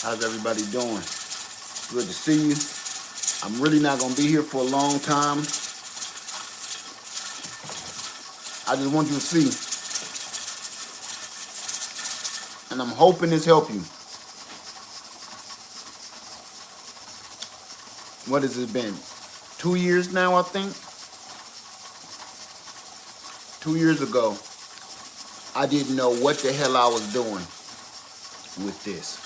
How's everybody doing? Good to see you. I'm really not going to be here for a long time. I just want you to see, and I'm hoping this helps you. What has it been? 2 years now, I think. 2 years ago, I didn't know what the hell I was doing with this.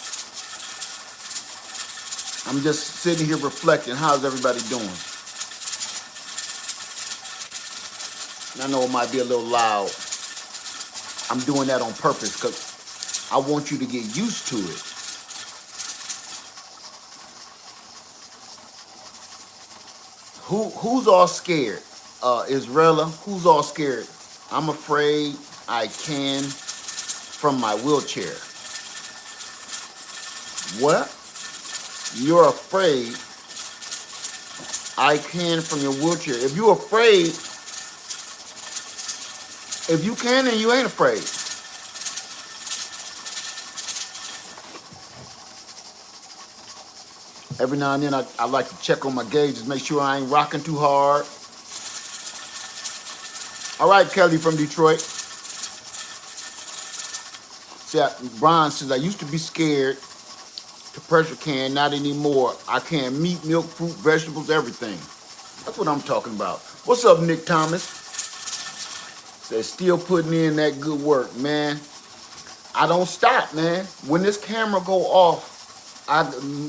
I'm just sitting here reflecting. How's everybody doing? I know it might be a little loud. I'm doing that on purpose because I want you to get used to it. Who's all scared? Israela, who's all scared? I'm afraid I can from my wheelchair. What? You're afraid I can from your wheelchair. If you're afraid, if you can, then you ain't afraid. Every now and then I like to check on my gauges, make sure I ain't rocking too hard. All right, Kelly from Detroit. See, Brian says, I used to be scared to pressure can, not anymore. I can meat, milk, fruit, vegetables, everything. That's what I'm talking about. What's up, Nick Thomas? Says, still putting in that good work, man. I don't stop, man. When this camera go off,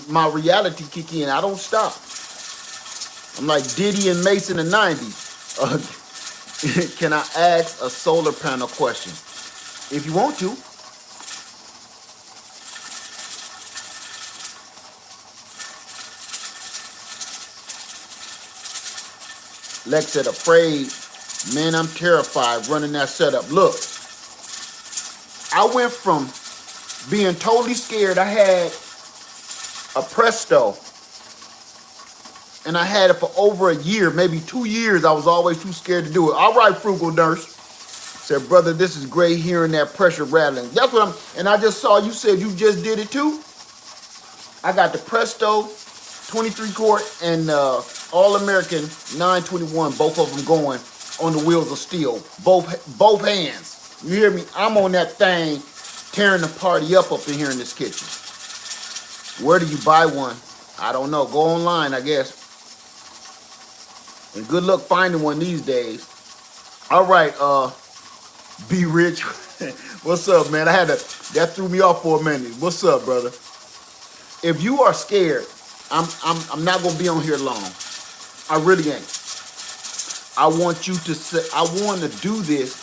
my reality kick in. I don't stop. I'm like Diddy and Mason in the 90s. Can I ask a solar panel question? If you want to. Lex said, afraid. Man, I'm terrified running that setup. Look, I went from being totally scared. I had a Presto, and I had it for over a year, maybe 2 years. I was always too scared to do it. All right, Frugal Nurse. Said, brother, this is great hearing that pressure rattling. That's what and I just saw you said you just did it too. I got the Presto 23 quart and All-American 921, both of them going on the wheels of steel, both hands. You hear me? I'm on that thing tearing the party up in here in this kitchen. Where do you buy one? I don't know. Go online, I guess. And good luck finding one these days. All right, Be Rich. What's up, man? That threw me off for a minute. What's up, brother? If you are scared, I'm not gonna be on here long. I really ain't. I want you to say, I want to do this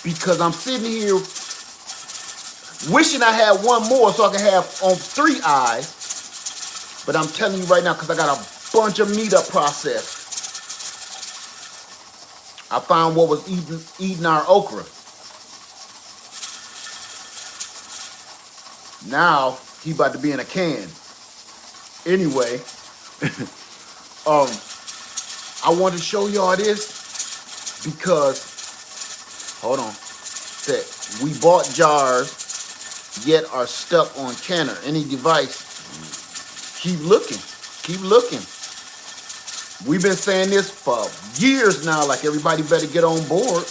because I'm sitting here wishing I had one more so I can have on 3 eyes. But I'm telling you right now, because I got a bunch of meat up processed. I found what was eating our okra. Now he about to be in a can. Anyway, I want to show y'all this because, hold on, that we bought jars yet are stuck on canner. Any device, keep looking, keep looking. We've been saying this for years now, like everybody better get on board.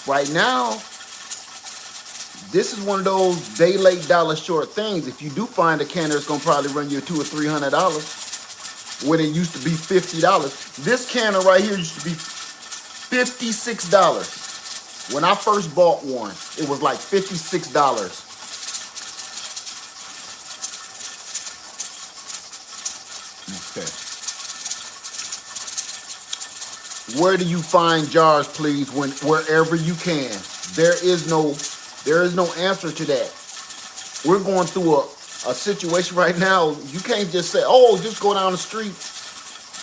Right now, this is one of those day late, dollar short things. If you do find a canner, it's gonna probably run you $200 or $300 when it used to be $50. This canner right here used to be $56. When I first bought one, it was like $56. Okay. Where do you find jars, please? Wherever you can. There is no answer to that. We're going through a situation right now. You can't just say, oh, just go down the street.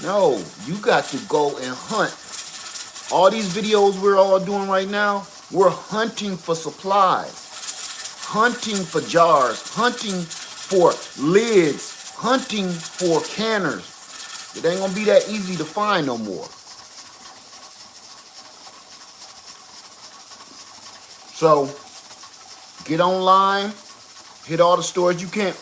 No, you got to go and hunt. All these videos we're all doing right now, we're hunting for supplies, hunting for jars, hunting for lids, hunting for canners. It ain't gonna be that easy to find no more. So get online, Hit all the stores you can.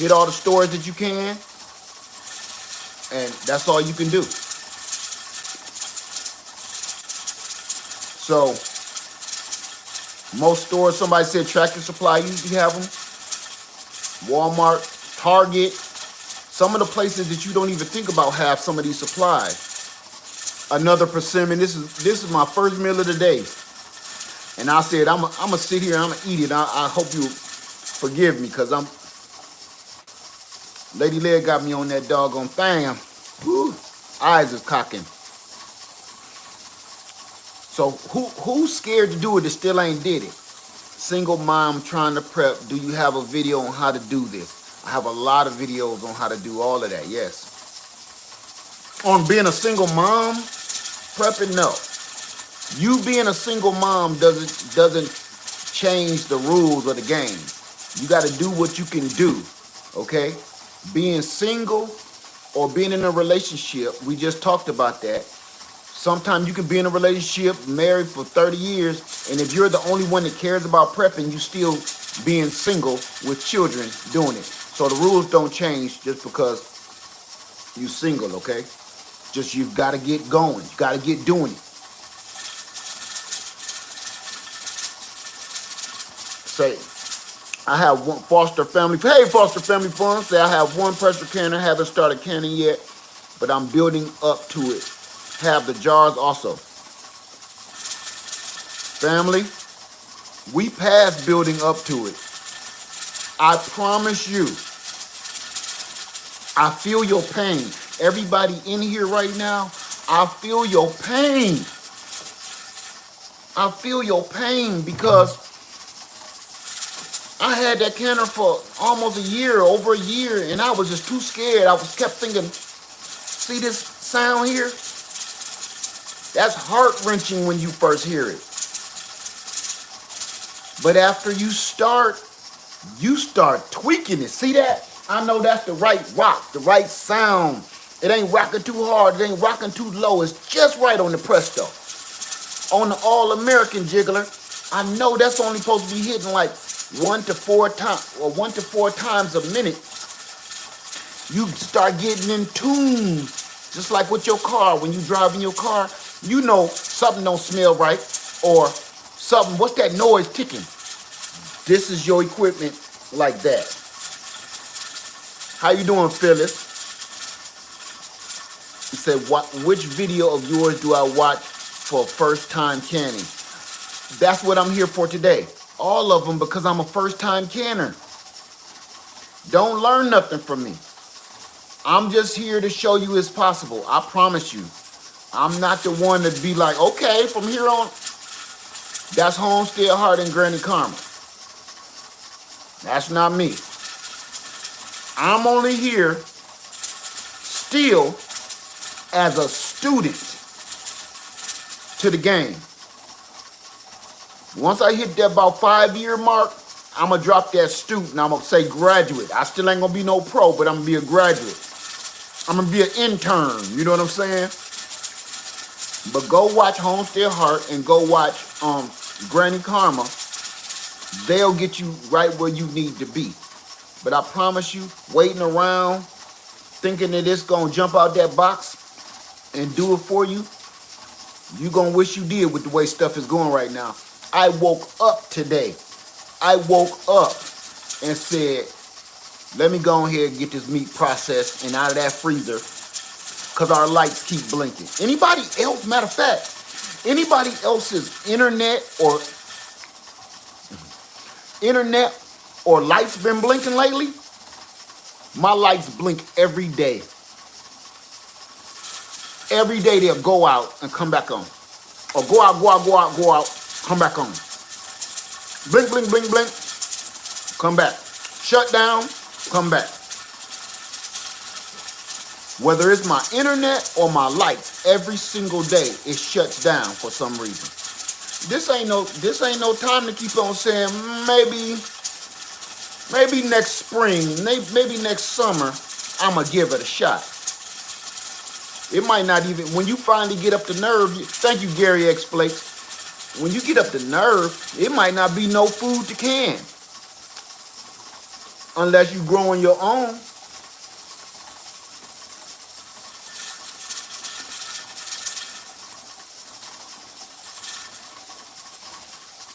Hit all the stores that you can. And that's all you can do. So, most stores, somebody said Tractor Supply usually have them. Walmart, Target, some of the places that you don't even think about have some of these supplies. Another persimmon. This is my first meal of the day. And I said, I'm gonna sit here and I'm gonna eat it. I hope you forgive me, because Lady Leg got me on that doggone thing. Whew, eyes is cocking. So who's scared to do it that still ain't did it? Single mom trying to prep. Do you have a video on how to do this? I have a lot of videos on how to do all of that, yes. On being a single mom, prepping, no. You being a single mom doesn't change the rules of the game. You got to do what you can do, okay? Being single or being in a relationship, we just talked about that. Sometimes you can be in a relationship, married for 30 years, and if you're the only one that cares about prepping, you still being single with children doing it. So the rules don't change just because you single, okay? Just you've got to get going. You got to get doing it. Say, I have one foster family. Hey, foster family fun. Say I have one pressure canner. Haven't started canning yet, but I'm building up to it. Have the jars also. Family, we passed building up to it. I promise you. I feel your pain. Everybody in here right now, I feel your pain. I feel your pain because I had that canner for almost a year, over a year, and I was just too scared. I was kept thinking, see this sound here? That's heart-wrenching when you first hear it. But after you start tweaking it. See that? I know that's the right rock, the right sound. It ain't rocking too hard. It ain't rocking too low. It's just right on the presto. On the all-American jiggler, I know that's only supposed to be hitting like 1 to 4 times or 1 to 4 times a minute. You start getting in tune. Just like with your car, when you driving your car, you know something don't smell right or something. What's that noise ticking? This is your equipment like that. How you doing, Phyllis? He said, which video of yours do I watch for first time canning? That's what I'm here for today. All of them, because I'm a first time canner. Don't learn nothing from me. I'm just here to show you it's possible. I promise you. I'm not the one to be like, okay, from here on, that's Homestead Heart and Granny Karma. That's not me. I'm only here still as a student to the game. Once I hit that about 5-year mark, I'm going to drop that student. I'm going to say graduate. I still ain't going to be no pro, but I'm going to be a graduate. I'm going to be an intern. You know what I'm saying? But go watch Homestead Heart and go watch Granny Karma. They'll get you right where you need to be. But I promise you, waiting around, thinking that it's going to jump out that box and do it for you, you're going to wish you did with the way stuff is going right now. I woke up today. I woke up and said, let me go ahead and get this meat processed and out of that freezer because our lights keep blinking. Anybody else, matter of fact, anybody else's internet or lights been blinking lately? My lights blink every day. Every day they'll go out and come back on. Or go out, come back on. Blink, blink, blink, blink. Come back. Shut down, come back. Whether it's my internet or my lights, every single day it shuts down for some reason. This ain't no time to keep on saying maybe next spring, maybe next summer, I'ma give it a shot. It might not even, when you finally get up the nerve, thank you, Gary X. Flakes. when you get up the nerve, it might not be no food to can unless you growing your own.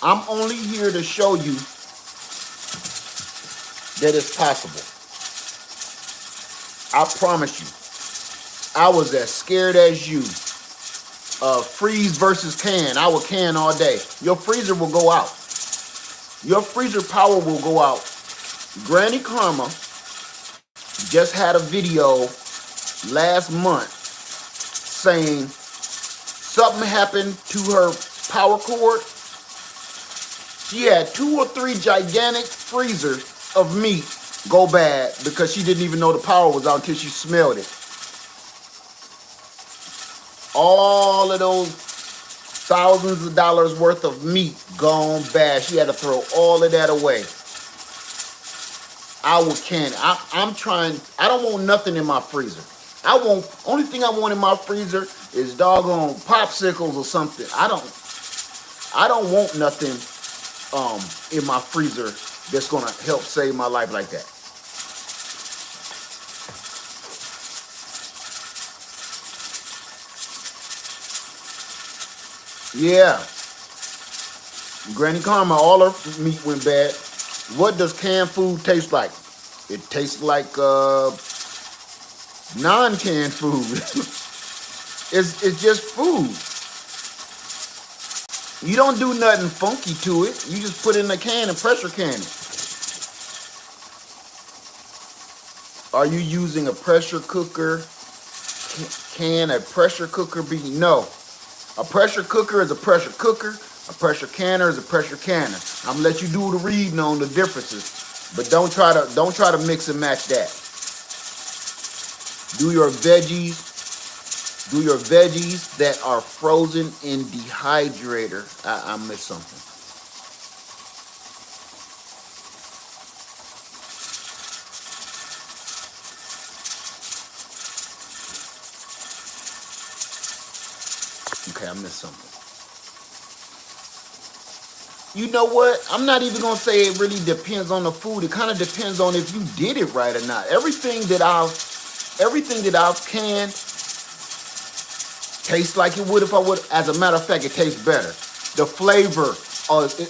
I'm only here to show you that it's possible. I promise you. I was as scared as you. Freeze versus can. I would can all day. Your freezer will go out. Your freezer power will go out. Granny Karma just had a video last month saying something happened to her power cord. She had 2 or 3 gigantic freezers of meat go bad because she didn't even know the power was out until she smelled it. All of those thousands of dollars worth of meat gone bad. She had to throw all of that away. I would can. I'm trying. I don't want nothing in my freezer. Only thing I want in my freezer is doggone popsicles or something. I don't want nothing in my freezer that's gonna help save my life like that. Yeah. Granny Karma, all her meat went bad. What does canned food taste like? It tastes like non-canned food. It's just food. You don't do nothing funky to it. You just put it in a can and pressure can it. Are you using a pressure cooker? Can a pressure cooker be? No. A pressure cooker is a pressure cooker. A pressure canner is a pressure canner. I'm gonna let you do the reading on the differences, but don't try to mix and match that. Do your veggies that are frozen in dehydrator. I missed something. Okay, I missed something. You know what? I'm not even gonna say it really depends on the food. It kind of depends on if you did it right or not. Everything that I've canned tastes like it would if I would. As a matter of fact, it tastes better. The flavor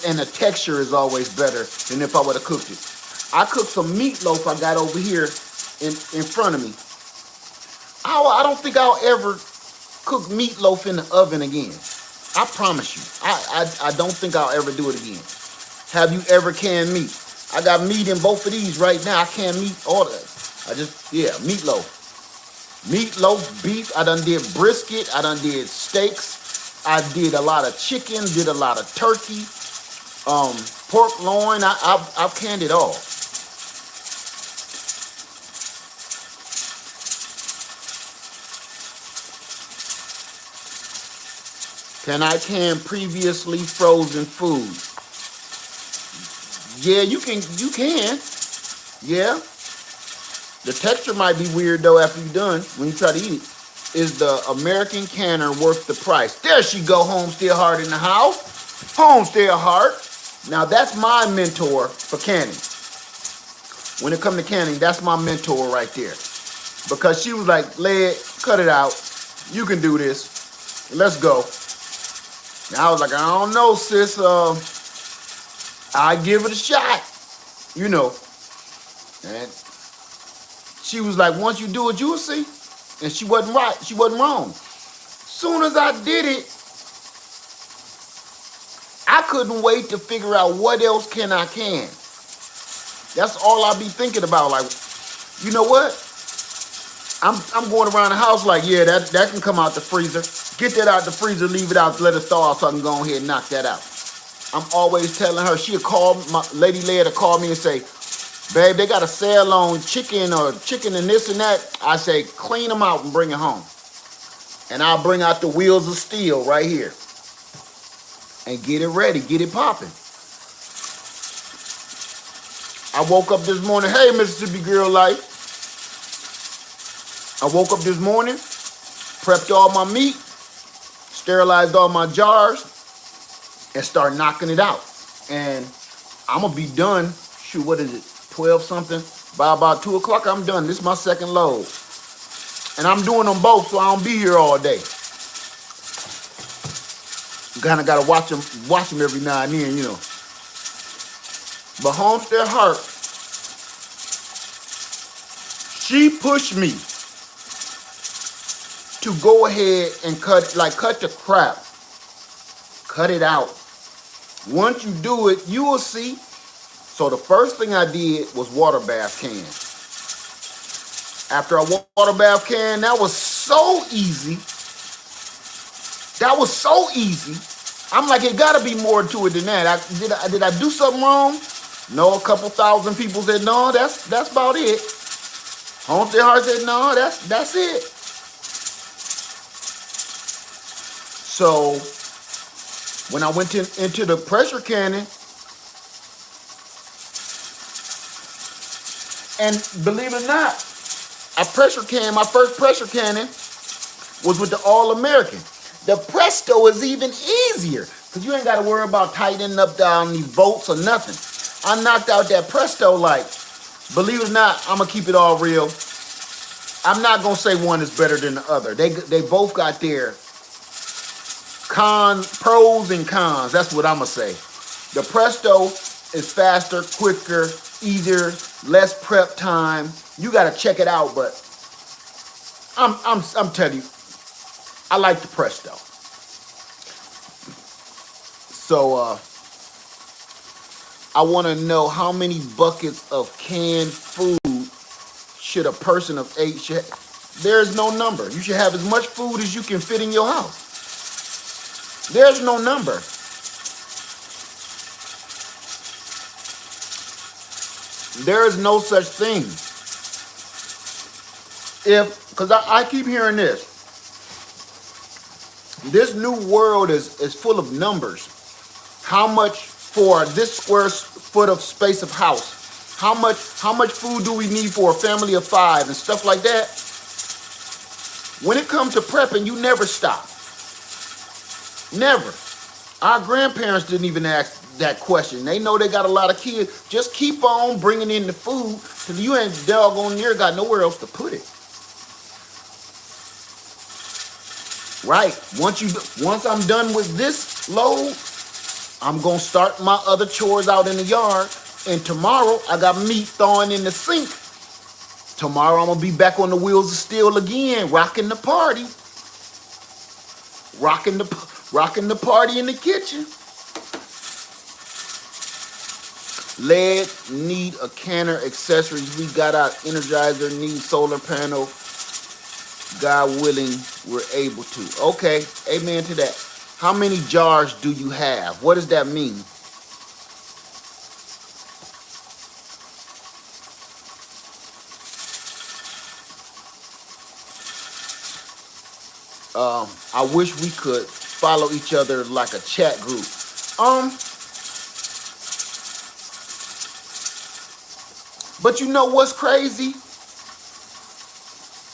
and the texture is always better than if I would have cooked it. I cooked some meatloaf I got over here in front of me. I don't think I'll ever cook meatloaf in the oven again. I promise you. I don't think I'll ever do it again. Have you ever canned meat? I got meat in both of these right now. I can meat all that. Meatloaf. Meatloaf, beef. I done did brisket. I done did steaks. I did a lot of chicken. Did a lot of turkey. Pork loin. I've canned it all. Can I can previously frozen food? Yeah, you can. Yeah. The texture might be weird though after you're done when you try to eat it. Is the American canner worth the price? There she go, Homestead Heart in the house. Homestead Heart. Now that's my mentor for canning. When it comes to canning, that's my mentor right there. Because she was like, Led, cut it out. You can do this. Let's go. And I was like, I don't know, sis. I give it a shot. You know. And she was like, once you do it, you'll see. And she wasn't right. She wasn't wrong. Soon as I did it, I couldn't wait to figure out what else can I can. That's all I be thinking about. Like, you know what? I'm going around the house like, yeah, that can come out the freezer. Get that out the freezer, leave it out, let it thaw out so I can go ahead and knock that out. I'm always telling her, she'll call, my lady Leah to call me and say, babe, they got a sale on chicken and this and that. I say, clean them out and bring it home. And I'll bring out the wheels of steel right here. And get it ready, get it popping. I woke up this morning, hey, Mississippi Girl Life. I woke up this morning, prepped all my meat, sterilized all my jars, and start knocking it out. And I'm gonna be done. Shoot, what is it? 12 something. By about 2 o'clock, I'm done. This is my second load, and I'm doing them both, so I don't be here all day. Kind of gotta watch them every now and then, you know. But Homestead Heart, she pushed me to go ahead and cut the crap, cut it out. Once you do it, you will see. So the first thing I did was water bath can. After I water bath can, that was so easy. That was so easy. I'm like, it gotta be more to it than that. Did I do something wrong? No, a couple thousand people said, no, that's about it. Homestead Heart said, no, that's it. So when I went into the pressure canning, and believe it or not, my first pressure canning was with the All-American. The Presto is even easier because you ain't got to worry about tightening up down these bolts or nothing. I knocked out that Presto like, believe it or not, I'm going to keep it all real. I'm not going to say one is better than the other. They both got their pros and cons. That's what I'm going to say. The Presto is faster, quicker, easier, less prep time. You got to check it out, but I'm telling you, I like the Presto. So I want to know how many buckets of canned food should a person of age have. There's no number. You should have as much food as you can fit in your house. There's no number. There is no such thing. Because I keep hearing this. This new world is full of numbers. How much for this square foot of space of house? How much food do we need for a family of 5 and stuff like that? When it comes to prepping, you never stop. Never. Our grandparents didn't even ask that question. They know they got a lot of kids. Just keep on bringing in the food till you ain't doggone near got nowhere else to put it. Right. Once I'm done with this load, I'm gonna start my other chores out in the yard. And tomorrow I got meat thawing in the sink. Tomorrow I'm gonna be back on the wheels of steel again, rocking the party. Rocking the party in the kitchen. Lead need a canner accessories. We got our Energizer, need solar panel. God willing, we're able to. Okay, amen to that. How many jars do you have? What does that mean? I wish we could follow each other like a chat group. But you know what's crazy?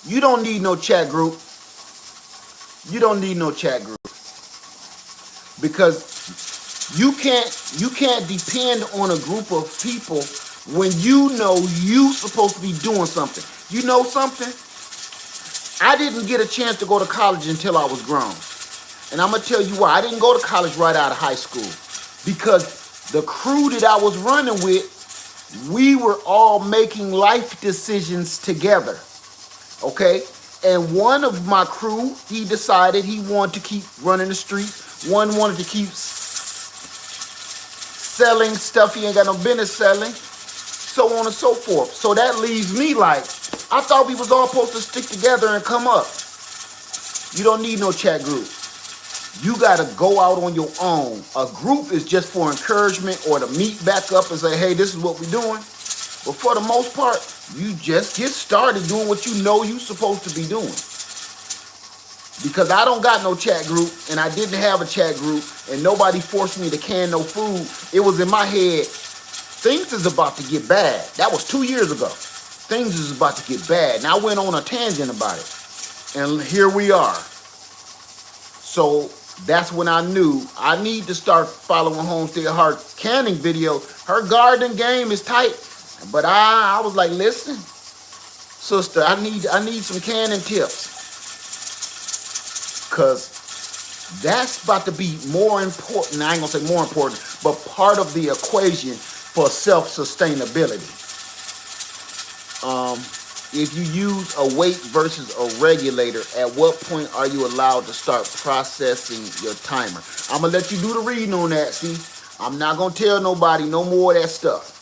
You don't need no chat group. You don't need no chat group. Because you can't depend on a group of people when you know you supposed to be doing something. You know something? I didn't get a chance to go to college until I was grown. And I'm going to tell you why. I didn't go to college right out of high school. Because the crew that I was running with, we were all making life decisions together. Okay? And one of my crew, he decided he wanted to keep running the street. One wanted to keep selling stuff he ain't got no business selling. So on and so forth. So that leaves me like, I thought we was all supposed to stick together and come up. You don't need no chat group. You got to go out on your own. A group is just for encouragement or to meet back up and say, hey, this is what we're doing. But for the most part, you just get started doing what you know you're supposed to be doing. Because I don't got no chat group, and I didn't have a chat group, and nobody forced me to can no food. It was in my head, things is about to get bad. That was 2 years ago. Things is about to get bad. And I went on a tangent about it. And here we are. So That's when I knew I need to start following Homestead Heart canning video. Her garden game is tight, but I was like, listen, sister, I need some canning tips, cause that's about to be more important. I ain't gonna say more important, but part of the equation for self-sustainability. If you use a weight versus a regulator, at what point are you allowed to start processing your timer? I'm gonna let you do the reading on that. See, I'm not gonna tell nobody no more of that stuff.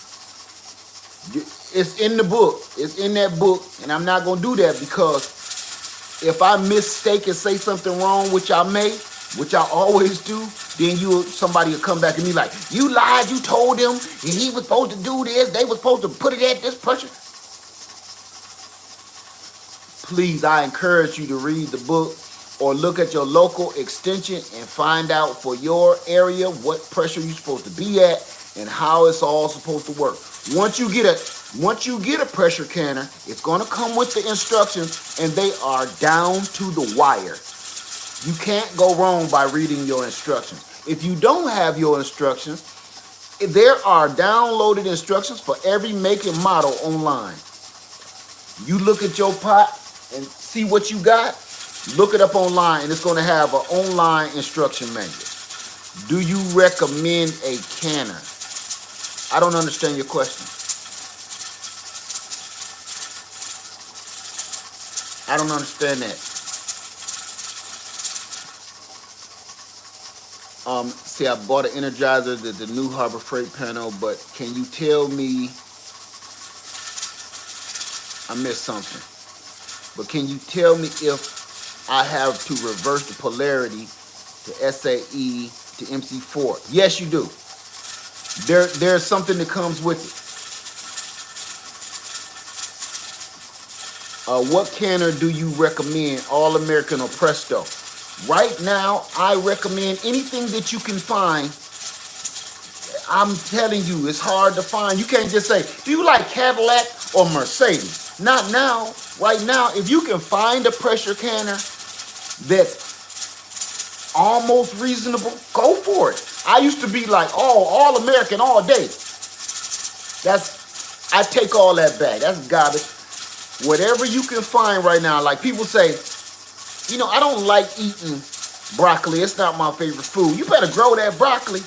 It's in the book. It's in that book, and I'm not gonna do that, because if I mistake and say something wrong, which I may, which I always do, then somebody will come back and be like, you lied, you told him, and he was supposed to do this, they were supposed to put it at this pressure. Please, I encourage you to read the book or look at your local extension and find out for your area what pressure you're supposed to be at and how it's all supposed to work. Once you get a pressure canner, it's going to come with the instructions, and they are down to the wire. You can't go wrong by reading your instructions. If you don't have your instructions, there are downloaded instructions for every make and model online. You look at your pot and see what you got, look it up online, and it's going to have an online instruction manual. Do you recommend a canner? I don't understand your question. I don't understand that. See, I bought an Energizer, the new Harbor Freight panel, but can you tell me, I missed something, but can you tell me if I have to reverse the polarity to SAE to MC4? Yes, you do. There's something that comes with it. What canner do you recommend, All American or Presto? Right now, I recommend anything that you can find. I'm telling you, it's hard to find. You can't just say, do you like Cadillac or Mercedes? Not now. Right now, if you can find a pressure canner that's almost reasonable, go for it. I used to be like, oh, All American all day. I take all that back. That's garbage. Whatever you can find right now, like people say, you know, I don't like eating broccoli. It's not my favorite food. You better grow that broccoli.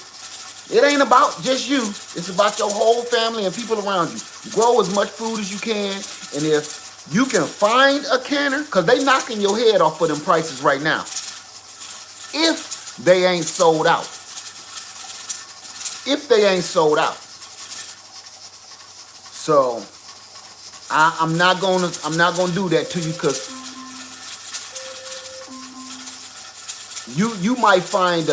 It ain't about just you. It's about your whole family and people around you. Grow as much food as you can. And if you can find a canner, because they knocking your head off for them prices right now. If they ain't sold out. If they ain't sold out. So I'm not gonna do that to you, because you might find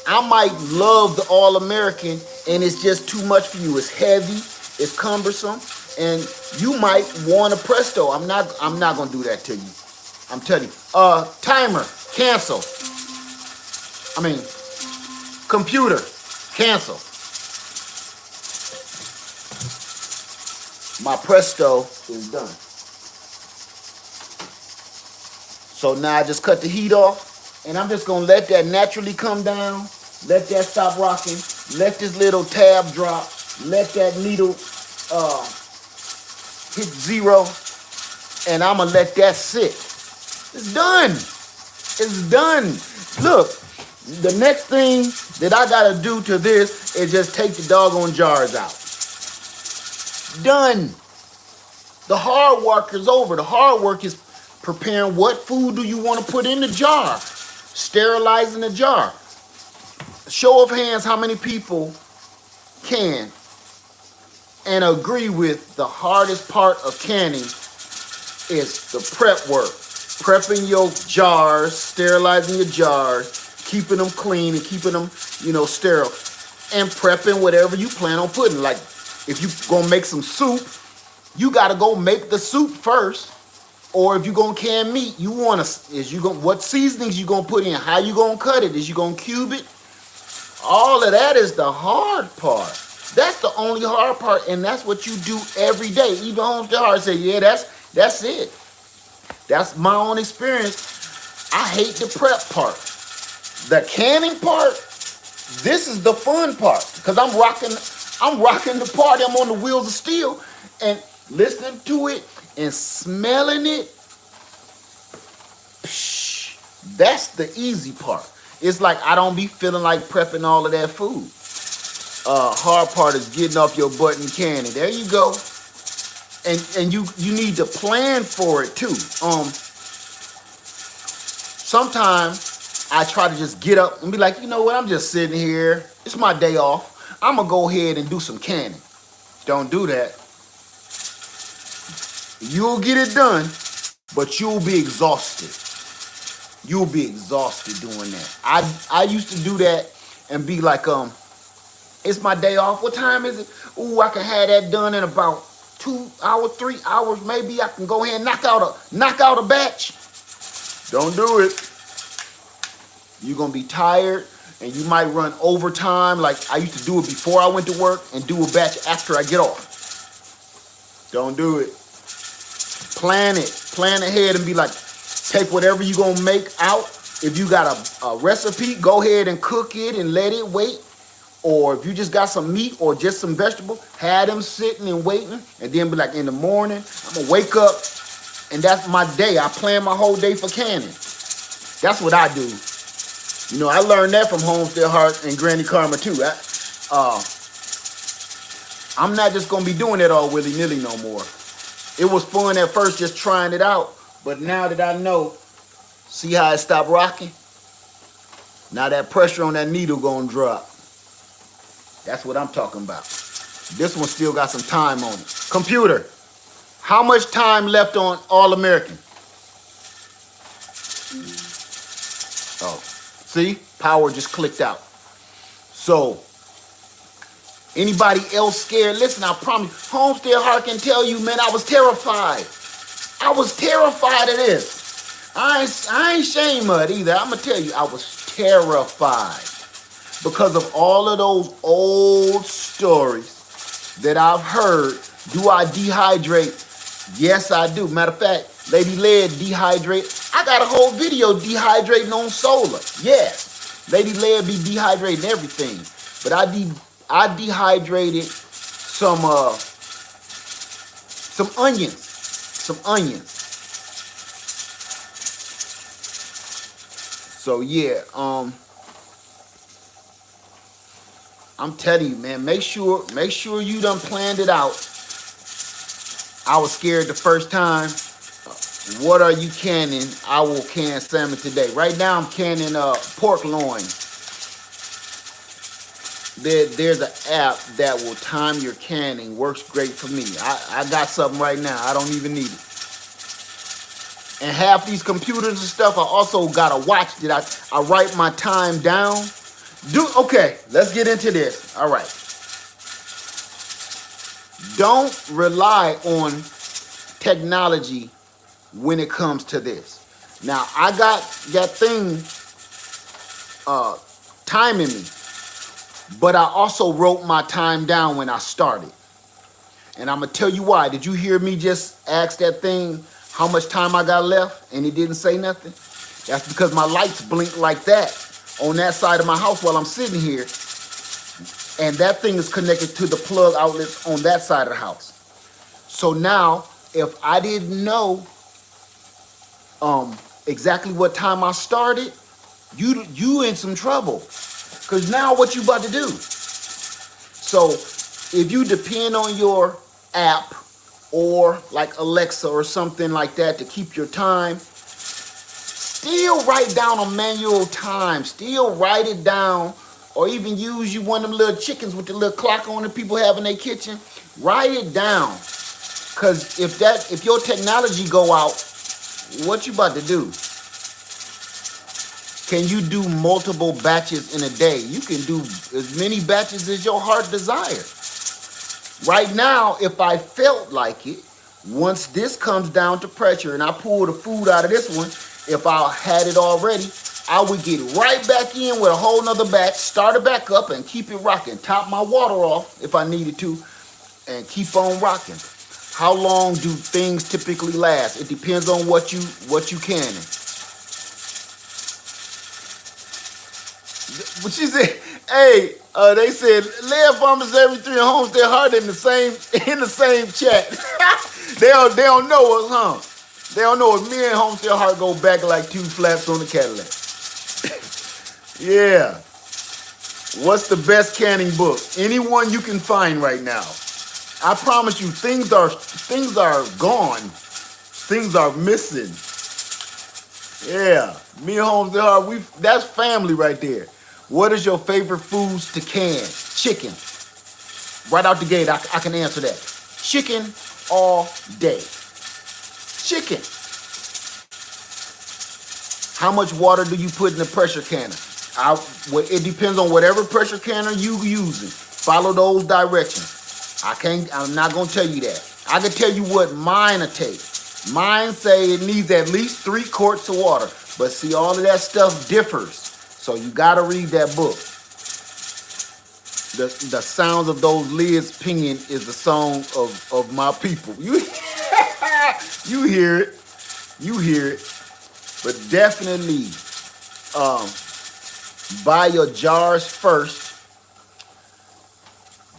I might love the All American and it's just too much for you. It's heavy, it's cumbersome, and you might want a Presto. I'm not gonna do that to you. I'm telling you. Timer, cancel. Computer, cancel. My Presto is done. So now I just cut the heat off, and I'm just gonna let that naturally come down, let that stop rocking, let this little tab drop, let that needle hit 0, and I'm gonna let that sit. It's done. It's done. Look, the next thing that I gotta do to this is just take the doggone jars out. Done. The hard work is over. The hard work is preparing what food do you want to put in the jar. Sterilizing the jar. Show of hands how many people can and agree with the hardest part of canning is the prep work. Prepping your jars, sterilizing your jars, keeping them clean and keeping them, sterile. And prepping whatever you plan on putting. Like, if you're going to make some soup, you got to go make the soup first. Or if you're going to can meat, what seasonings you going to put in, how you going to cut it, is you going to cube it? All of that is the hard part. That's the only hard part, and that's what you do every day. Even Homestead Heart say, yeah, that's it. That's my own experience. I hate the prep part. The canning part, this is the fun part. Because I'm rocking the party. I'm on the wheels of steel and listening to it and smelling it. Psh, that's the easy part. It's like I don't be feeling like prepping all of that food. Hard part is getting off your butt and canning. There you go. And you need to plan for it too. Sometimes I try to just get up and be like, you know what, I'm just sitting here. It's my day off. I'm gonna go ahead and do some canning. Don't do that. You'll get it done, but you'll be exhausted. You'll be exhausted doing that. I used to do that and be like, it's my day off. What time is it? Ooh, I can have that done in about 2 hours, 3 hours. Maybe I can go ahead and knock out a batch. Don't do it. You're gonna be tired and you might run overtime. Like I used to do it before I went to work and do a batch after I get off. Don't do it. Plan it. Plan ahead and be like, take whatever you're gonna make out. If you got a recipe, go ahead and cook it and let it wait. Or if you just got some meat or just some vegetable, have them sitting and waiting, and then be like, in the morning, I'm gonna wake up, and that's my day. I plan my whole day for canning. That's what I do. You know, I learned that from Homestead Heart and Granny Karma too. I'm not just gonna be doing it all willy-nilly no more. It was fun at first just trying it out, but now that I know, see how it stopped rocking? Now that pressure on that needle gonna drop. That's what I'm talking about. This one still got some time on it. Computer, how much time left on All American? Oh, see? Power just clicked out. So, anybody else scared? Listen, I promise, Homestead Heart can tell you, man, I was terrified. I was terrified of this. I ain't ashamed of it either. I'm going to tell you, I was terrified. Because of all of those old stories that I've heard. Do I dehydrate? Yes, I do. Matter of fact, Lady Lead dehydrate. I got a whole video dehydrating on solar. Yes, Lady Lead be dehydrating everything. But I dehydrated some onions. Some onions. So yeah, I'm telling you, man, make sure you done planned it out. I was scared the first time. What are you canning? I will can salmon today. Right now I'm canning pork loin. There's an app that will time your canning. Works great for me. I got something right now. I don't even need it. And half these computers and stuff, I also got a watch that I write my time down. Okay, let's get into this. All right. Don't rely on technology when it comes to this. Now, I got that thing timing me, but I also wrote my time down when I started. And I'm going to tell you why. Did you hear me just ask that thing how much time I got left and it didn't say nothing? That's because my lights blink like that on that side of my house while I'm sitting here, and that thing is connected to the plug outlets on that side of the house. So now, if I didn't know exactly what time I started, you in some trouble, because now what you about to do? So if you depend on your app or like Alexa or something like that to keep your time, still write down a manual time. Still write it down, or even use you one of them little chickens with the little clock on that people have in their kitchen. Write it down, cause if your technology go out, what you about to do? Can you do multiple batches in a day? You can do as many batches as your heart desires. Right now, if I felt like it, once this comes down to pressure and I pull the food out of this one, if I had it already, I would get right back in with a whole nother batch, start it back up and keep it rocking. Top my water off if I needed to and keep on rocking. How long do things typically last? It depends on what you canning. But she said, hey, they said lead farmers every three and Homestead Heart in the same chat. they don't know us, huh? They don't know us. Me and Homestead Heart go back like two flaps on the Cadillac. Yeah. What's the best canning book? Anyone you can find right now. I promise you, things are gone. Things are missing. Yeah. Me and Homestead Heart, that's family right there. What is your favorite foods to can? Chicken. Right out the gate, I can answer that. Chicken all day. Chicken. How much water do you put in the pressure canner? It depends on whatever pressure canner you using. Follow those directions. I'm not gonna tell you that. I can tell you what mine will take. Mine say it needs at least 3 quarts of water. But see, all of that stuff differs. So you gotta read that book. The sounds of those lids pinging is the song of my people. You hear it. You hear it. But definitely buy your jars first.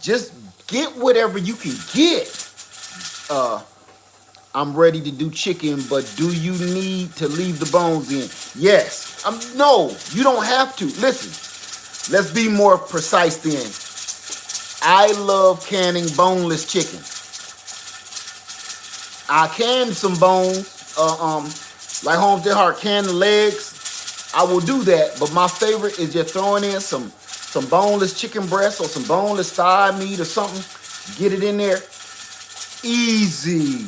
Just get whatever you can get. I'm ready to do chicken, but do you need to leave the bones in? Yes. No, you don't have to. Listen, let's be more precise then. I love canning boneless chicken. I can some bones, like Homestead Heart can the legs. I will do that, but my favorite is just throwing in some boneless chicken breast or some boneless thigh meat or something. Get it in there. Easy.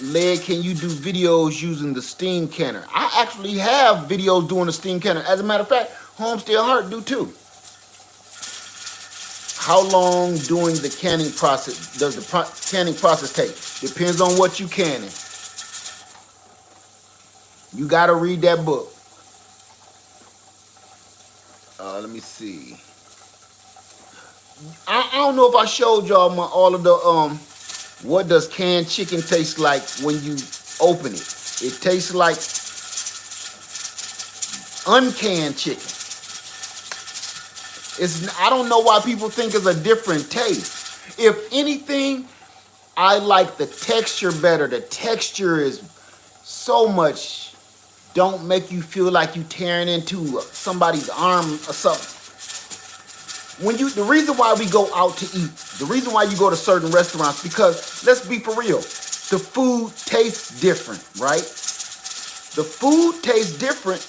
Leg, can you do videos using the steam canner? I actually have videos doing the steam canner. As a matter of fact, Homestead Heart do too. How long doing the canning process does the canning process take? Depends on what you canning. You got to read that book. Let me see. I don't know if I showed y'all all of the what does canned chicken taste like when you open it. It tastes like uncanned chicken. I don't know why people think it's a different taste. If anything, I like the texture better. The texture is so much, don't make you feel like you tearing into somebody's arm or something. The reason why we go out to eat, the reason why you go to certain restaurants, because let's be for real, the food tastes different, right? The food tastes different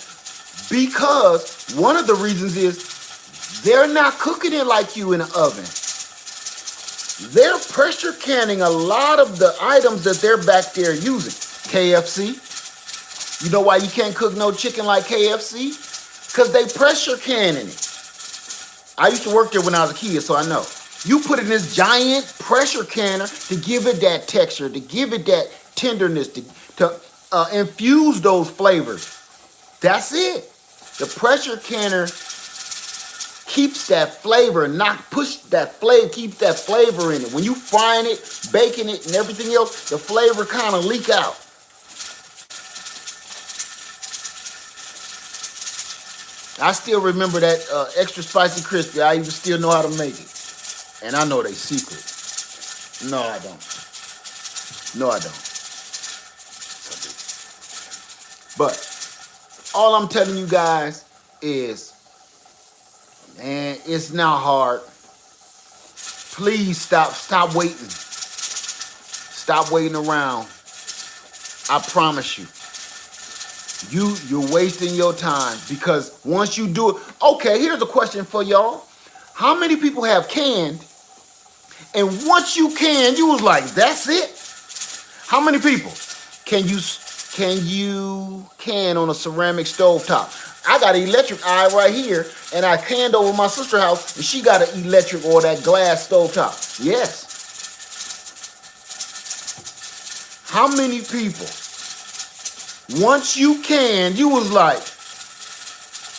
because one of the reasons is they're not cooking it like you in an oven. They're pressure canning a lot of the items that they're back there using. KFC. You know why you can't cook no chicken like KFC? Because they pressure canning it. I used to work there when I was a kid, so I know. You put in this giant pressure canner to give it that texture, to give it that tenderness, to infuse those flavors. That's it. The pressure canner keeps that flavor, keeps that flavor in it. When you frying it, baking it, and everything else, the flavor kind of leak out. I still remember that extra spicy crispy. I even still know how to make it. And I know they secret. No, I don't. But all I'm telling you guys is, man, it's not hard. Please stop waiting. Stop waiting around. I promise you. You're wasting your time, because once you do it, okay, here's a question for y'all. How many people have canned, and once you can, you was like, that's it? How many people can you can on a ceramic stovetop? I got an electric eye right here, and I canned over my sister's house, and she got an electric or that glass stovetop. Yes. How many people, once you can, you was like,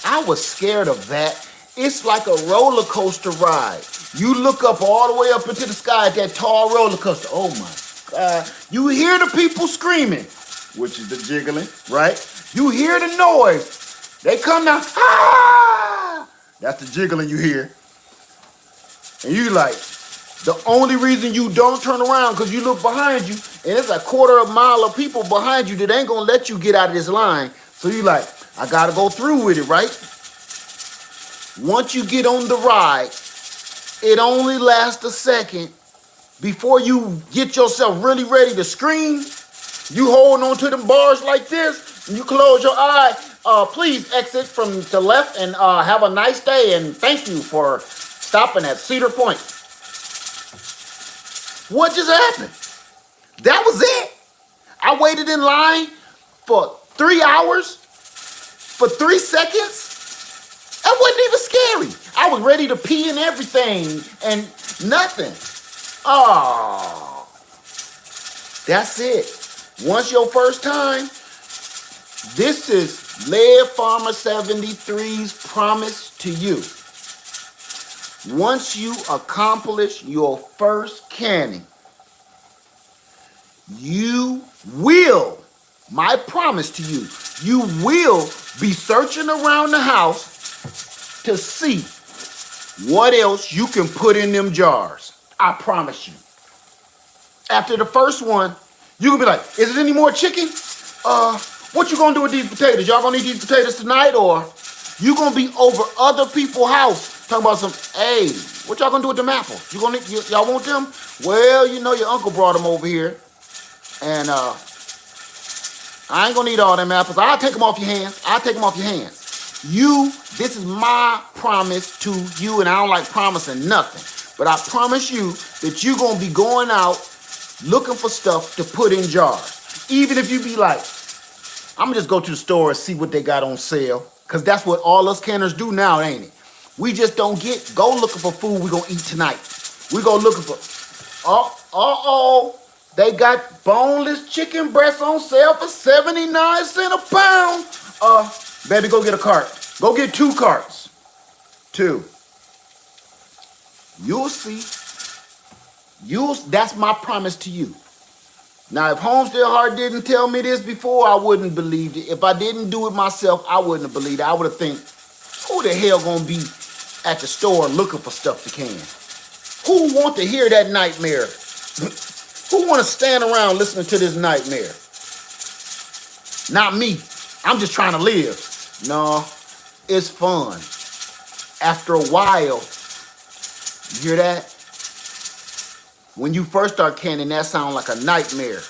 I was scared of that. It's like a roller coaster ride. You look up all the way up into the sky at that tall roller coaster. Oh my God. You hear the people screaming, which is the jiggling, right? You hear the noise. They come now. Ah! That's the jiggling you hear. And you like, the only reason you don't turn around because you look behind you and it's a quarter of a mile of people behind you that ain't gonna let you get out of this line. So you like, I gotta go through with it, right? Once you get on the ride, it only lasts a second before you get yourself really ready to scream. You holding on to them bars like this, and you close your eye. Please exit from the left and have a nice day, and thank you for stopping at Cedar Point. What just happened? That was it. I waited in line for 3 hours, for 3 seconds. That wasn't even scary. I was ready to pee and everything, and nothing. Oh, that's it. Once your first time, this is Lead Farmer 73's promise to you. Once you accomplish your first canning, you will, my promise to you, you will be searching around the house to see what else you can put in them jars. I promise you. After the first one, you can be like, is it any more chicken? What you gonna do with these potatoes? Y'all gonna eat these potatoes tonight, or you gonna be over other people's house talking about some, hey, what y'all gonna do with them apples? Y'all want them? Well, you know your uncle brought them over here, and I ain't gonna eat all them apples. I'll take them off your hands. I'll take them off your hands. This is my promise to you, and I don't like promising nothing, but I promise you that you're gonna be going out looking for stuff to put in jars. Even if you be like, I'm gonna just go to the store and see what they got on sale, because that's what all us canners do now, ain't it? We just don't go looking for food we gonna eat tonight. We go looking for, they got boneless chicken breasts on sale for 79 cents a pound. Baby, go get a cart. Go get 2 carts. 2. You'll see. That's my promise to you. Now, if Homestead Heart didn't tell me this before, I wouldn't believe it. If I didn't do it myself, I wouldn't have believed it. I would have think, who the hell gonna be at the store looking for stuff to can? Who want to hear that nightmare? Who want to stand around listening to this nightmare? Not me. I'm just trying to live. No, it's fun. After a while, you hear that? When you first start canning, that sounds like a nightmare.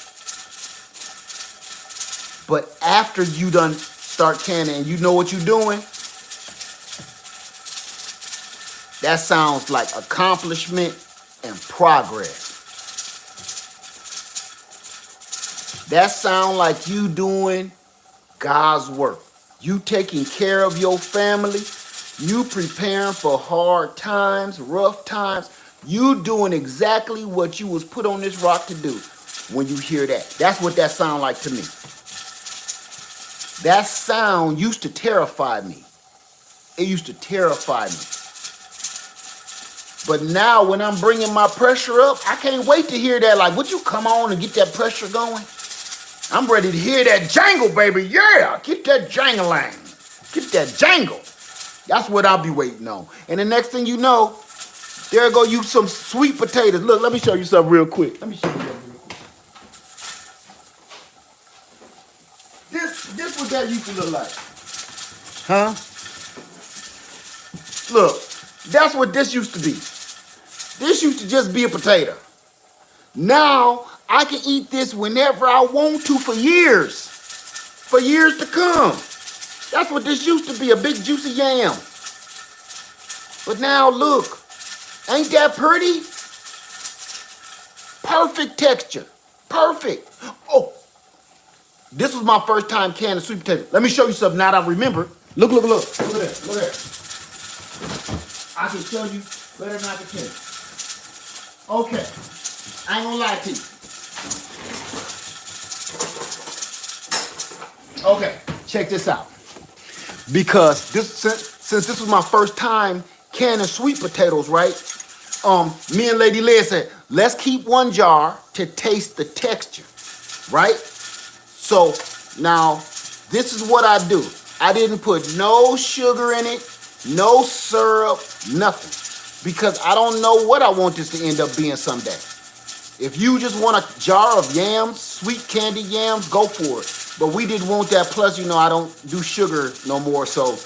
But after you done start canning and you know what you're doing, that sounds like accomplishment and progress. That sounds like you doing God's work. You taking care of your family. You preparing for hard times, rough times. You doing exactly what you was put on this rock to do when you hear that. That's what that sound like to me. That sound used to terrify me. It used to terrify me. But now when I'm bringing my pressure up, I can't wait to hear that. Like, would you come on and get that pressure going? I'm ready to hear that jangle, baby. Yeah, get that jangling. Get that jangle. That's what I'll be waiting on. And the next thing you know, there go you some sweet potatoes. Look, let me show you something real quick. Let me show you something real quick. This what that used to look like. Huh? Look, that's what this used to be. This used to just be a potato. Now, I can eat this whenever I want to for years. For years to come. That's what this used to be, a big juicy yam. But now look, ain't that pretty? Perfect texture, perfect. Oh, this was my first time canning sweet potato. Let me show you something now that I remember. Look, look, look, look at that, look at that. I can show you better than I can tell you. Okay, I ain't gonna lie to you. Okay, check this out. Because since this was my first time canning sweet potatoes, right? Me and Lady Leah said, let's keep one jar to taste the texture, right? So now This is what I do. I didn't put no sugar in it, no syrup, nothing. Because I don't know what I want this to end up being someday. If you just want a jar of yams, sweet candy yams, go for it. But we didn't want that. Plus, you know, I don't do sugar no more. So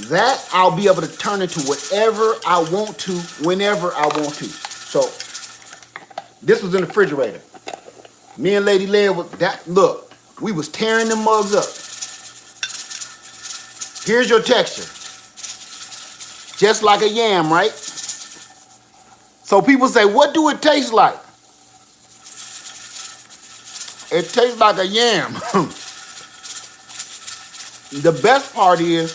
that I'll be able to turn into whatever I want to, whenever I want to. So this was in the refrigerator. Me and Lady Leia was that. Look, we was tearing them mugs up. Here's your texture. Just like a yam, right? So people say, what do it taste like? It tastes like a yam. The best part is,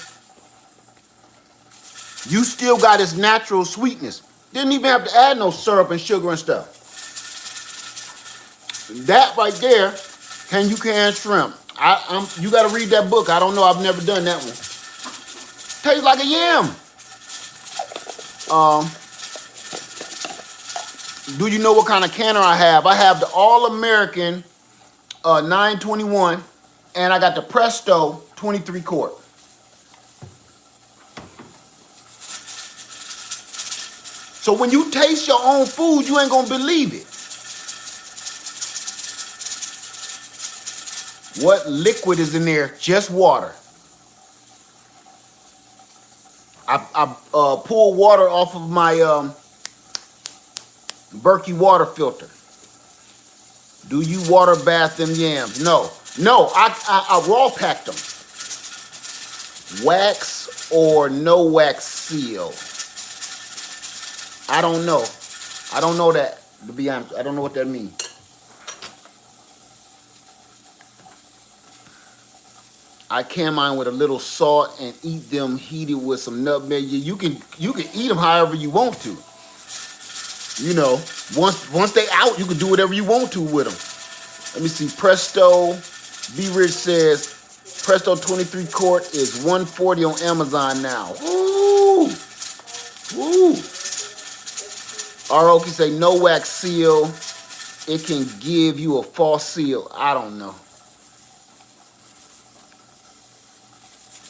you still got its natural sweetness. Didn't even have to add no syrup and sugar and stuff. That right there, can you can shrimp? You got to read that book. I don't know. I've never done that one. Tastes like a yam. Do you know what kind of canner I have? I have the All-American 921, and I got the Presto 23 quart. So when you taste your own food, you ain't gonna believe it. What liquid is in there? Just water. I pull water off of my Berkey water filter. Do you water bath them yams? No. No, I raw packed them. Wax or no wax seal? I don't know. I don't know that, to be honest. I don't know what that means. I can mine with a little salt and eat them heated with some nutmeg. You can eat them however you want to. You know, once they out, you can do whatever you want to with them. Let me see. Presto, B Rich says Presto 23 quart is $140 on Amazon now. Woo! Woo! Aroki say no wax seal. It can give you a false seal. I don't know.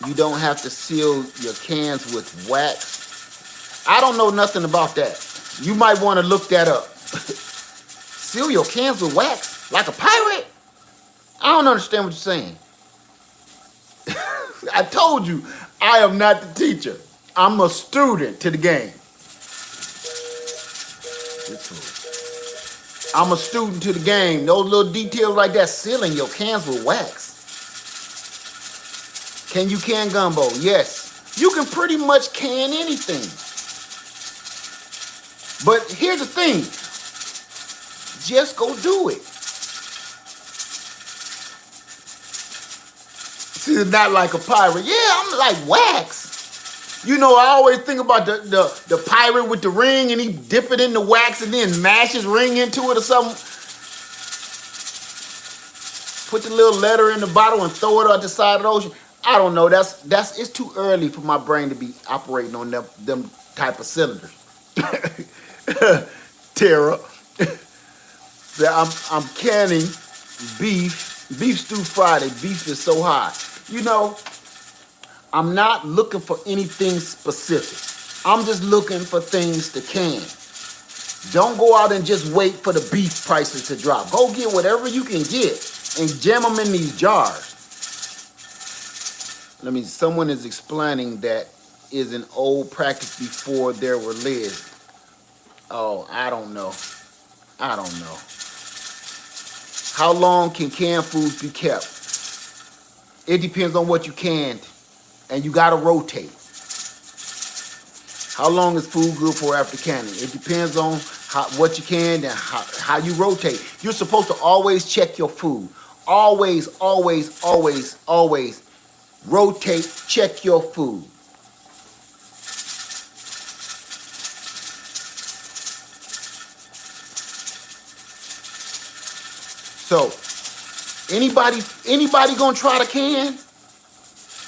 You don't have to seal your cans with wax. I don't know nothing about that. You might want to look that up. Seal your cans with wax? Like a pirate? I don't understand what you're saying. I told you, I am not the teacher. I'm a student to the game. I'm a student to the game. Those little details like that, sealing your cans with wax. Can you can gumbo? Yes. You can pretty much can anything. But here's the thing. Just go do it. See, it's not like a pirate. Yeah, I'm like wax. You know, I always think about the pirate with the ring and he dip it in the wax and then mash his ring into it or something. Put the little letter in the bottle and throw it out the side of the ocean. I don't know. It's too early for my brain to be operating on them type of cylinders. Tara. I'm canning beef stew Friday. Beef is so high. You know, I'm not looking for anything specific. I'm just looking for things to can. Don't go out and just wait for the beef prices to drop. Go get whatever you can get and jam them in these jars. Someone is explaining that is an old practice before there were lids. Oh, I don't know. I don't know. How long can canned foods be kept? It depends on what you canned, and you gotta rotate. How long is food good for after canning? It depends on what you canned and how you rotate. You're supposed to always check your food. Always, always, always, always rotate, check your food. So, anybody gonna try to can?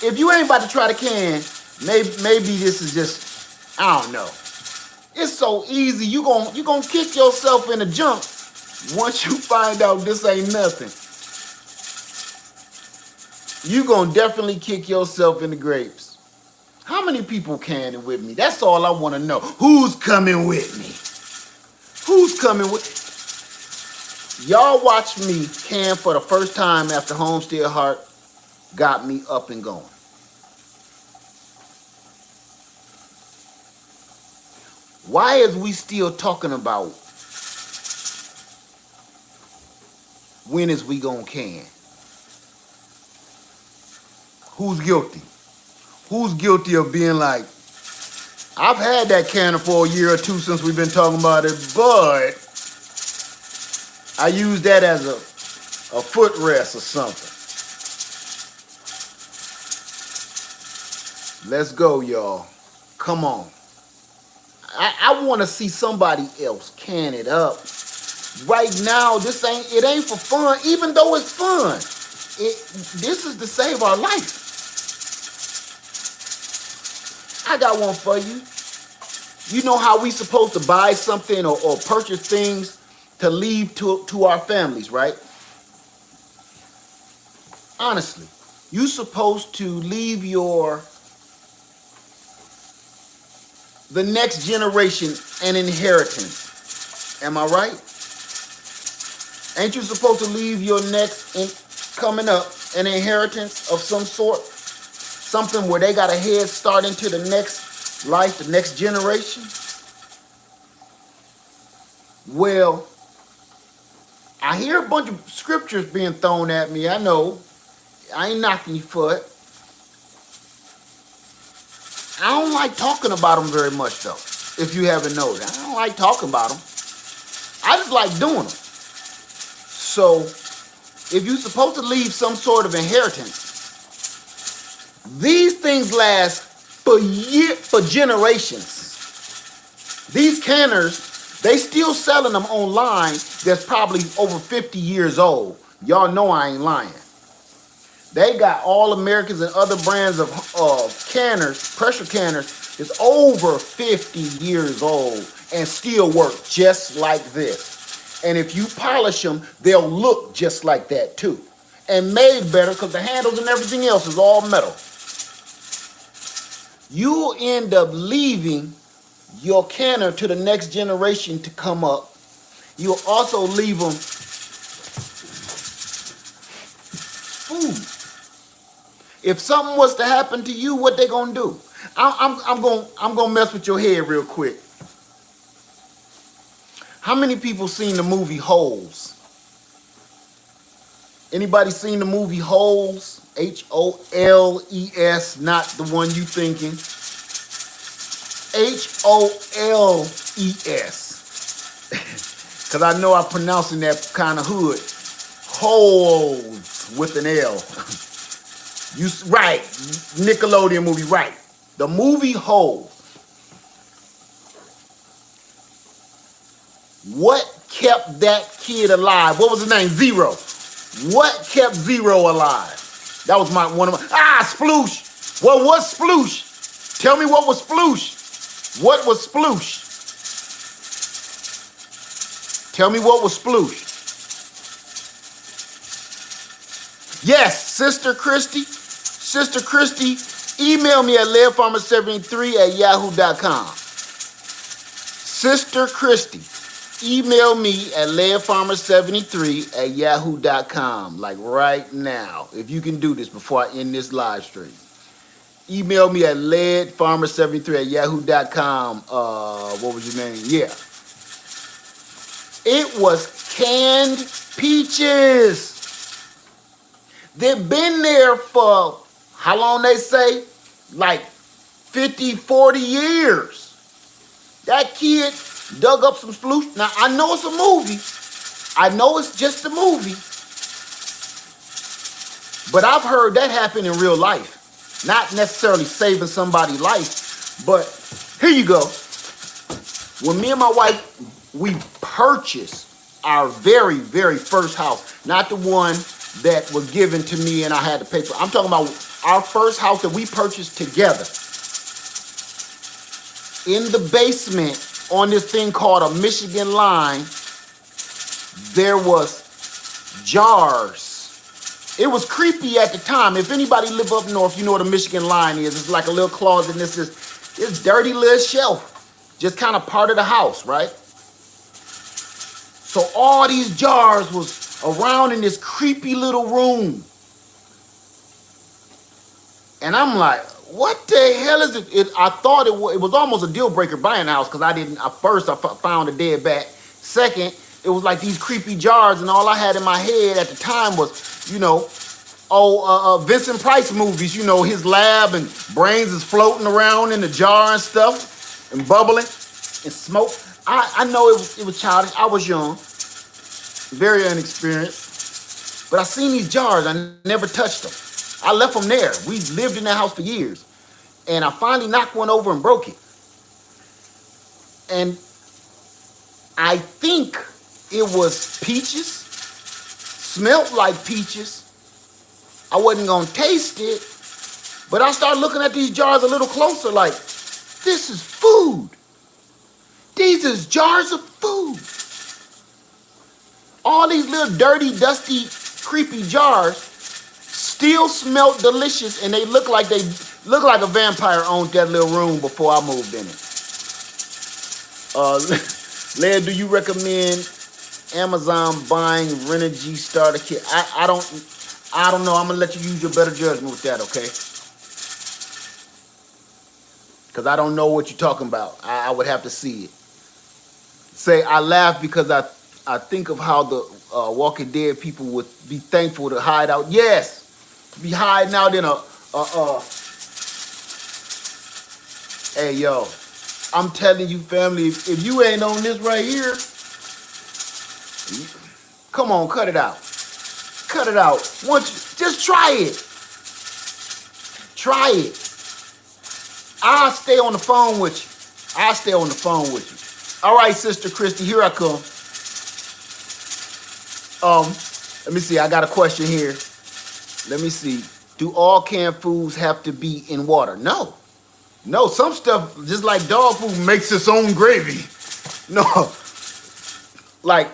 If you ain't about to try to can, maybe this is just, I don't know. It's so easy. You gonna kick yourself in the junk once you find out this ain't nothing. You gonna definitely kick yourself in the grapes. How many people canning with me? That's all I want to know. Who's coming with me? Who's coming with? Y'all watch me can for the first time after Homestead Heart got me up and going. Why is we still talking about when is we gonna can? Who's guilty? Who's guilty of being like, I've had that canner for a year or two since we've been talking about it, but I use that as a footrest or something. Let's go, y'all. Come on. I want to see somebody else can it up. Right now, it ain't for fun, even though it's fun. This is to save our life. I got one for you. You know how we supposed to buy something or purchase things to leave to our families, right? Honestly, you supposed to leave the next generation an inheritance. Am I right? Ain't you supposed to leave your coming up an inheritance of some sort? Something where they got a head start into the next life, the next generation? Well, I hear a bunch of scriptures being thrown at me. I know. I ain't knocking you for it. I don't like talking about them very much, though, if you haven't noticed. I don't like talking about them. I just like doing them. So, if you're supposed to leave some sort of inheritance, these things last for generations. These canners, they still selling them online that's probably over 50 years old. Y'all know I ain't lying. They got All Americans and other brands of canners, pressure canners, that's over 50 years old and still work just like this. And if you polish them, they'll look just like that too. And made better because the handles and everything else is all metal. You'll end up leaving your canner to the next generation to come up. You'll also leave them food. If something was to happen to you, what they gonna do? I'm gonna mess with your head real quick. How many people seen the movie Holes? Anybody seen the movie Holes? Holes, not the one you thinking. Holes. Because I know I'm pronouncing that kind of hood. Holes with an L. Right. Nickelodeon movie, right. The movie Holes. What kept that kid alive? What was his name? Zero. What kept Zero alive? That was one of my... Sploosh. Well, what's Sploosh? Tell me what was Sploosh. What was Sploosh? Tell me what was Sploosh. Yes, Sister Christy. Sister Christy, email me at leadfarmer73@yahoo.com. Sister Christy, email me at leadfarmer73@yahoo.com. Like right now, if you can do this before I end this live stream. Email me at leadfarmer73@yahoo.com. What was your name? Yeah. It was canned peaches. They've been there for, how long they say? Like 50, 40 years. That kid dug up some sploosh. Now, I know it's a movie. I know it's just a movie. But I've heard that happen in real life. Not necessarily saving somebody's life, but here you go. When me and my wife, we purchased our very, very first house, not the one that was given to me and I had to pay for. I'm talking about our first house that we purchased together. In the basement on this thing called a Michigan line, there was jars It was creepy at the time. If anybody live up north, you know what a Michigan line is. It's like a little closet, and this dirty little shelf, just kind of part of the house, right? So all these jars was around in this creepy little room. And I'm like, what the hell is it? I thought it was almost a deal breaker buying a house because I didn't. First, I found a dead bat. Second, it was like these creepy jars, and all I had in my head at the time was, Vincent Price movies. His lab and brains is floating around in the jar and stuff, and bubbling and smoke. I know it was childish. I was young, very inexperienced, but I seen these jars. I never touched them. I left them there. We lived in that house for years. And I finally knocked one over and broke it. And I think it was peaches. Smelled like peaches. I wasn't going to taste it. But I started looking at these jars a little closer like, this is food. These is jars of food. All these little dirty, dusty, creepy jars still smelled delicious, and they look like a vampire owned that little room before I moved in it. Leah, do you recommend Amazon buying Renogy starter kit? I don't know. I'm gonna let you use your better judgment with that, okay? Because I don't know what you're talking about. I would have to see it. Say I laugh because I think of how the Walking Dead people would be thankful to hide out. Yes. Be hiding out in Hey, yo, I'm telling you, family, if you ain't on this right here, come on, cut it out. Cut it out. Just try it. Try it. I'll stay on the phone with you. I'll stay on the phone with you. All right, Sister Christy, here I come. Let me see. I got a question here. Let me see. Do all canned foods have to be in water? No. No, some stuff, just like dog food, makes its own gravy. No. Like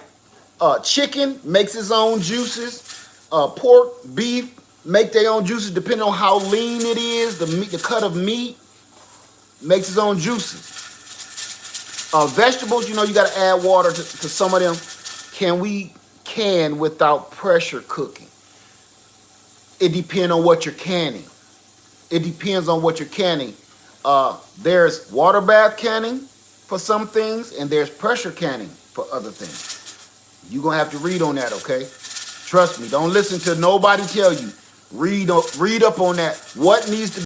chicken makes its own juices. Pork, beef make their own juices depending on how lean it is. The cut of meat makes its own juices. Vegetables, you got to add water to some of them. Can we can without pressure cooking? It depends on what you're canning. It depends on what you're canning. There's water bath canning for some things, and there's pressure canning for other things. You're going to have to read on that, okay? Trust me. Don't listen to nobody tell you. Read up on that. What needs to